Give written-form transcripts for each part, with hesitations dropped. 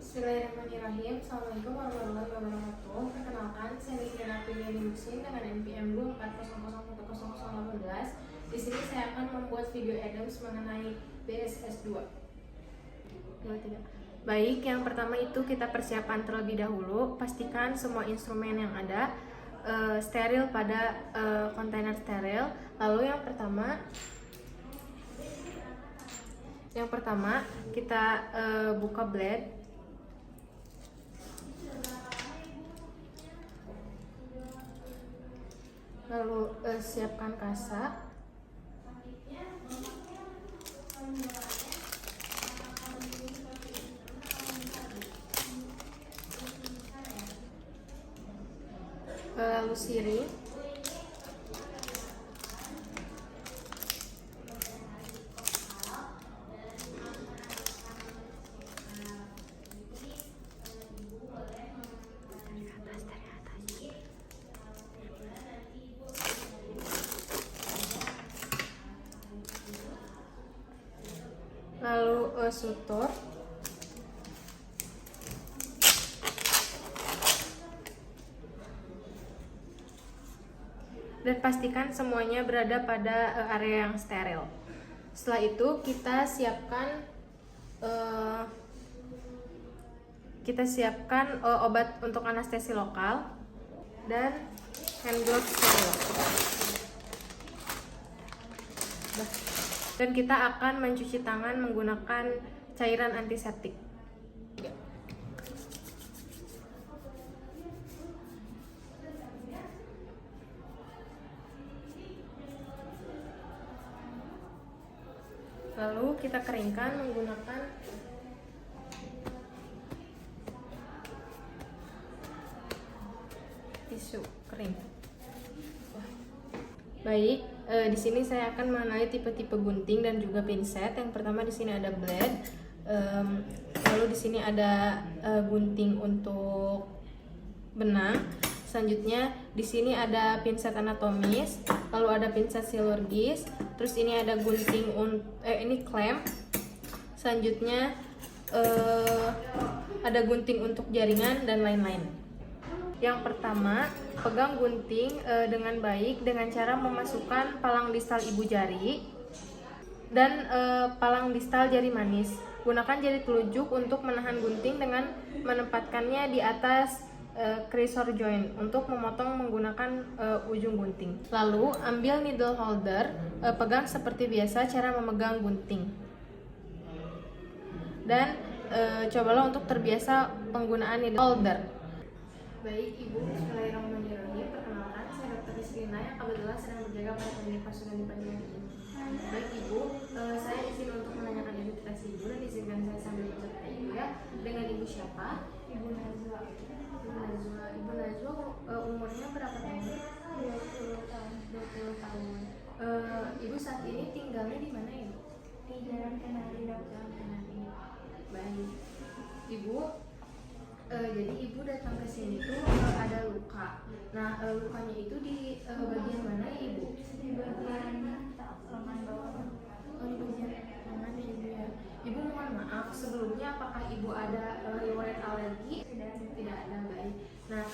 Bismillahirrahmanirrahim. Assalamualaikum warahmatullahi wabarakatuh. Perkenalkan, saya Nisrina Pilihanimuksin dengan NPM 240010018. Di sini saya akan membuat video Adams mengenai BSS 2. Baik, yang pertama itu kita persiapan terlebih dahulu. Pastikan semua instrumen yang ada steril pada kontainer steril. Lalu yang pertama kita buka blade. Lalu siapkan kasa. Lalu sirih. Lalu sutur. Dan pastikan semuanya berada pada area yang steril. Setelah itu kita siapkan obat untuk anestesi lokal dan hand glove steril. Dan kita akan mencuci tangan menggunakan cairan antiseptik. Lalu kita keringkan menggunakan tisu kering. Baik, di sini saya akan mengenali tipe-tipe gunting dan juga pinset. Yang pertama di sini ada blade, lalu di sini ada gunting untuk benang. Selanjutnya di sini ada pinset anatomis, lalu ada pinset silurgis. Terus ini ada gunting ini klem. Selanjutnya ada gunting untuk jaringan dan lain-lain. Yang pertama, pegang gunting dengan baik dengan cara memasukkan palang distal ibu jari dan palang distal jari manis. Gunakan jari telunjuk untuk menahan gunting dengan menempatkannya di atas creasor joint untuk memotong menggunakan ujung gunting. Lalu ambil needle holder, pegang seperti biasa cara memegang gunting. Dan cobalah untuk terbiasa penggunaan needle holder. Baik Ibu, bismillahirrahmanirrahim. Perkenalkan, saya Dr. Nisrina yang kebetulan sedang berjaga pada klinik pasukan di Panjang ini. Baik Ibu, saya izin untuk menanyakan identitas Ibu dan izinkan saya sambil bercerita Ibu ya. Dengan Ibu siapa? Ibu Najwa. Ibu Najwa umurnya berapa tahun? 20 tahun. Ibu saat ini tinggalnya di mana Ibu? Di Jalan Kenari, Jalan Kenari. Baik. Ibu, jadi Ibu datang ke sini tuh ada luka. Nah, lukanya itu di bagian mana ya Ibu? Di bagian lengan bawah. Oh, di bagian lengan ya Ibu ya. Ibu mohon maaf, sebelumnya apakah Ibu ada riwayat alergi? Tidak ada, baik. Nah,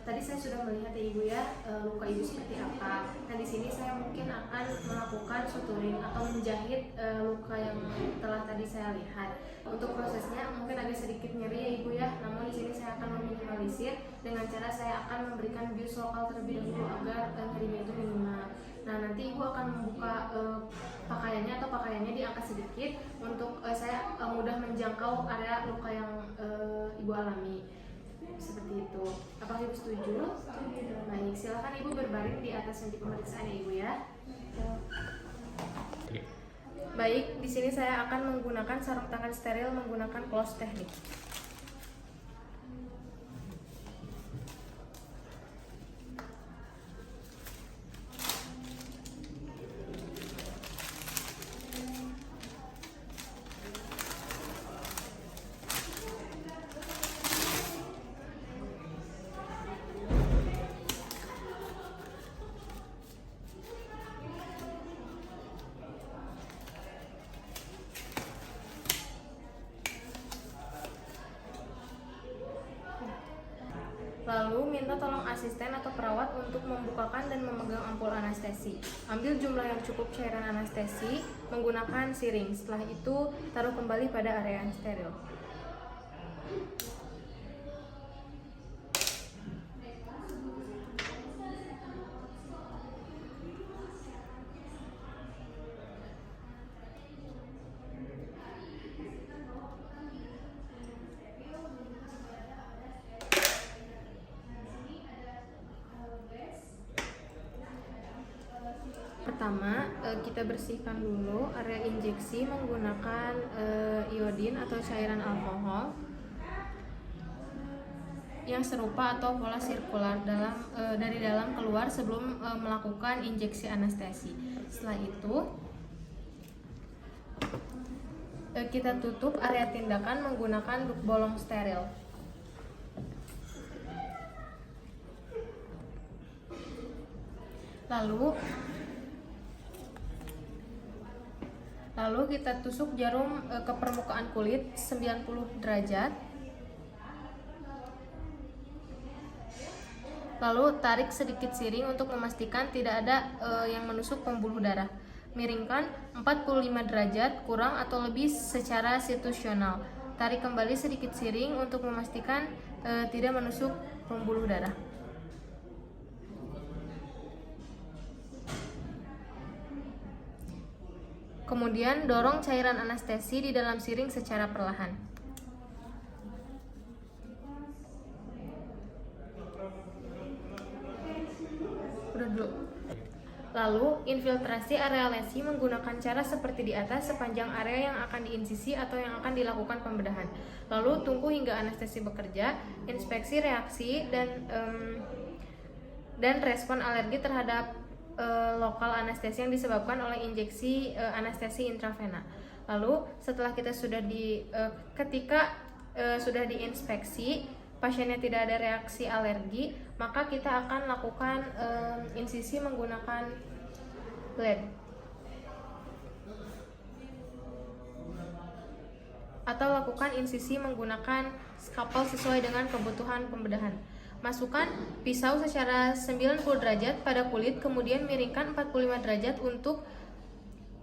tadi saya sudah melihat ya Ibu ya, luka Ibu seperti apa. Nah, di sini saya mungkin akan melakukan suturing atau menjahit luka yang telah tadi saya lihat. Untuk prosesnya mungkin agak sedikit nyeri ya Ibu ya, namun di sini saya akan meminimalisir dengan cara saya akan memberikan bius lokal terlebih dahulu agar nyerinya itu minimal. Nah, nanti Ibu akan membuka pakaiannya diangkat sedikit untuk saya mudah menjangkau area luka yang Ibu alami. Seperti itu. Apakah Ibu setuju? Setuju. Baik, silakan Ibu berbaring di atas meja pemeriksaan ya Ibu ya. Baik, di sini saya akan menggunakan sarung tangan steril menggunakan close teknik. Lalu minta tolong asisten atau perawat untuk membukakan dan memegang ampul anestesi. Ambil jumlah yang cukup cairan anestesi menggunakan siring. Setelah itu taruh kembali pada area yang steril. Pertama, kita bersihkan dulu area injeksi menggunakan iodin atau cairan alkohol yang serupa atau pola sirkular dari dalam keluar sebelum melakukan injeksi anestesi. Setelah itu, kita tutup area tindakan menggunakan bolong steril. Lalu kita tusuk jarum ke permukaan kulit 90 derajat. Lalu tarik sedikit siring untuk memastikan tidak ada yang menusuk pembuluh darah. Miringkan 45 derajat kurang atau lebih secara situasional. Tarik kembali sedikit siring untuk memastikan tidak menusuk pembuluh darah. Kemudian dorong cairan anestesi di dalam siring secara perlahan. Lalu infiltrasi area lesi menggunakan cara seperti di atas sepanjang area yang akan diinsisi atau yang akan dilakukan pembedahan. Lalu tunggu hingga anestesi bekerja, inspeksi reaksi dan respon alergi terhadap lokal anestesi yang disebabkan oleh injeksi anestesi intravena. Lalu setelah kita ketika sudah diinspeksi pasiennya tidak ada reaksi alergi, maka kita akan lakukan insisi menggunakan blade atau lakukan insisi menggunakan scalpel sesuai dengan kebutuhan pembedahan. Masukkan pisau secara 90 derajat pada kulit, kemudian miringkan 45 derajat untuk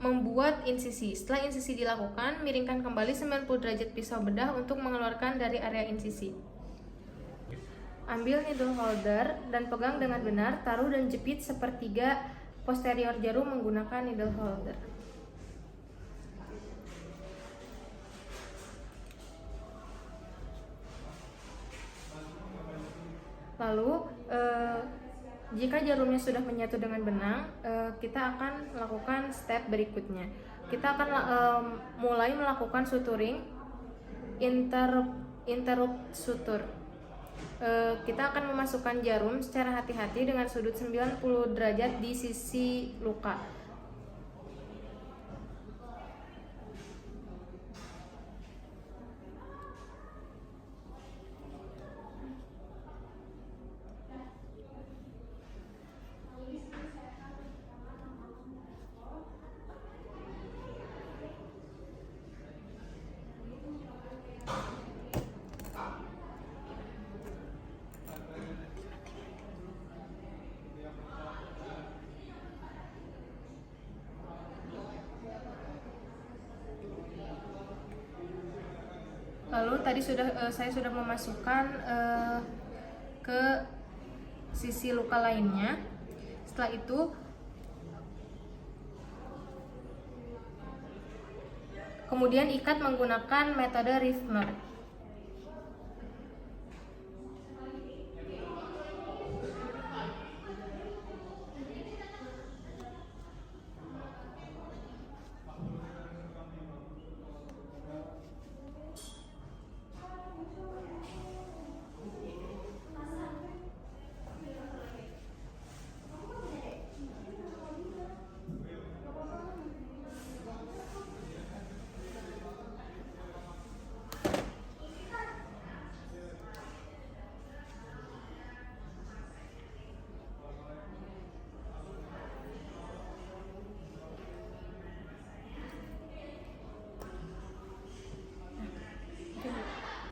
membuat insisi. Setelah insisi dilakukan, miringkan kembali 90 derajat pisau bedah untuk mengeluarkan dari area insisi. Ambil needle holder dan pegang dengan benar, taruh dan jepit sepertiga posterior jarum menggunakan needle holder. Lalu jika jarumnya sudah menyatu dengan benang, kita akan melakukan step berikutnya. Kita akan mulai melakukan suturing interrupt sutur. Kita akan memasukkan jarum secara hati-hati dengan sudut 90 derajat di sisi luka. Lalu tadi saya sudah memasukkan ke sisi luka lainnya. Setelah itu kemudian ikat menggunakan metode reef knot.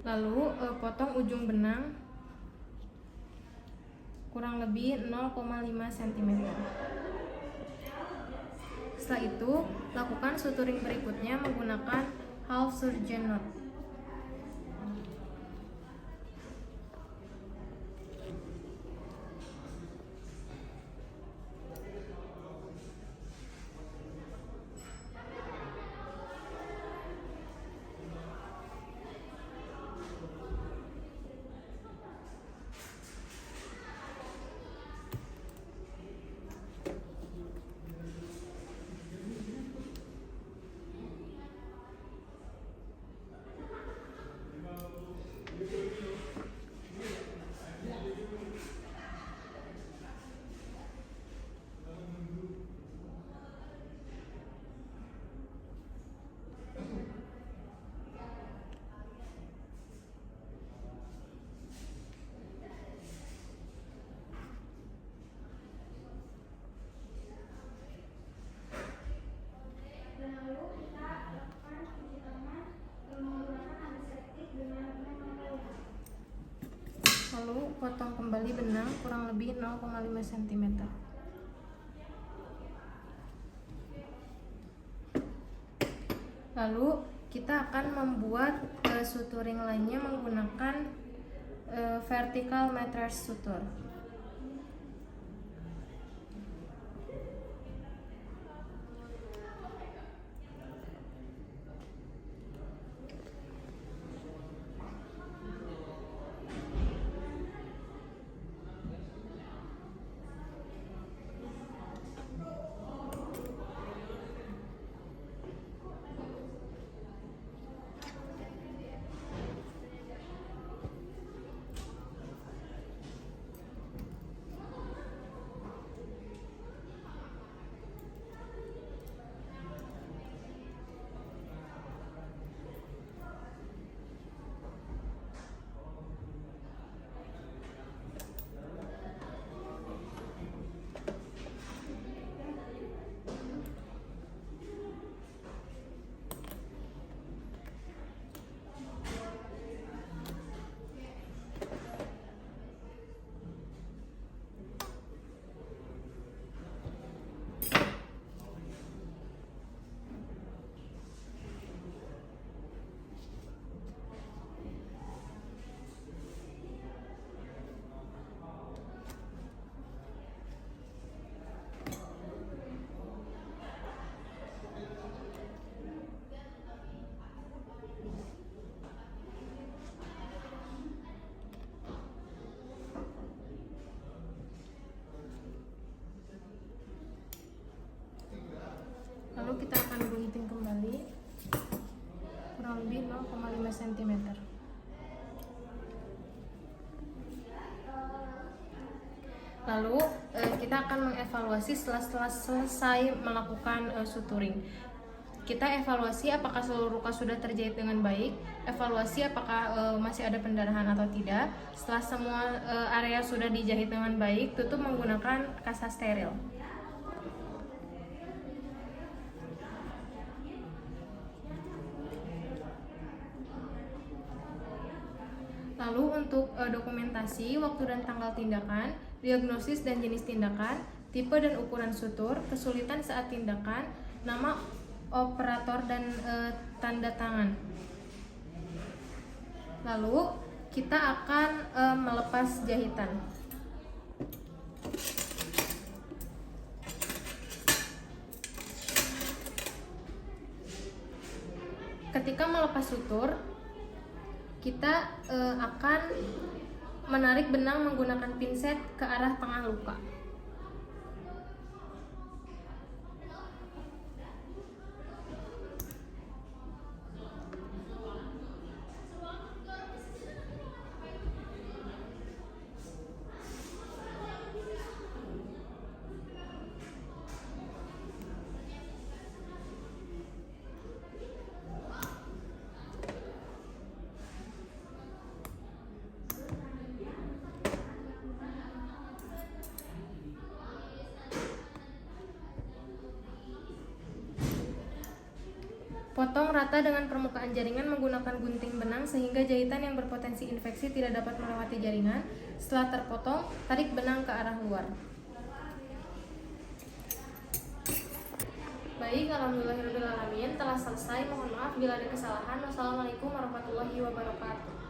Lalu potong ujung benang kurang lebih 0,5 cm. Setelah itu, lakukan suturing berikutnya menggunakan half surgeon knot. Lalu potong kembali benang kurang lebih 0,5 cm. Lalu kita akan membuat suturing lainnya menggunakan vertical matrix suture. Lalu kita akan gunting kembali kurang lebih 0,5 cm. Lalu kita akan mengevaluasi setelah selesai melakukan suturing. Kita evaluasi apakah seluruh luka sudah terjahit dengan baik, evaluasi apakah masih ada pendarahan atau tidak. Setelah semua area sudah dijahit dengan baik, tutup menggunakan kasa steril. Lalu untuk dokumentasi, waktu dan tanggal tindakan, diagnosis dan jenis tindakan, tipe dan ukuran sutur, kesulitan saat tindakan, nama operator dan tanda tangan. Lalu kita akan melepas jahitan. Ketika melepas sutur, kita akan menarik benang menggunakan pinset ke arah tengah luka. Rata dengan permukaan jaringan menggunakan gunting benang sehingga jahitan yang berpotensi infeksi tidak dapat melewati jaringan. Setelah terpotong, tarik benang ke arah luar. Baik, alhamdulillahirrahmanirrahim, telah selesai. Mohon maaf bila ada kesalahan. Wassalamualaikum warahmatullahi wabarakatuh.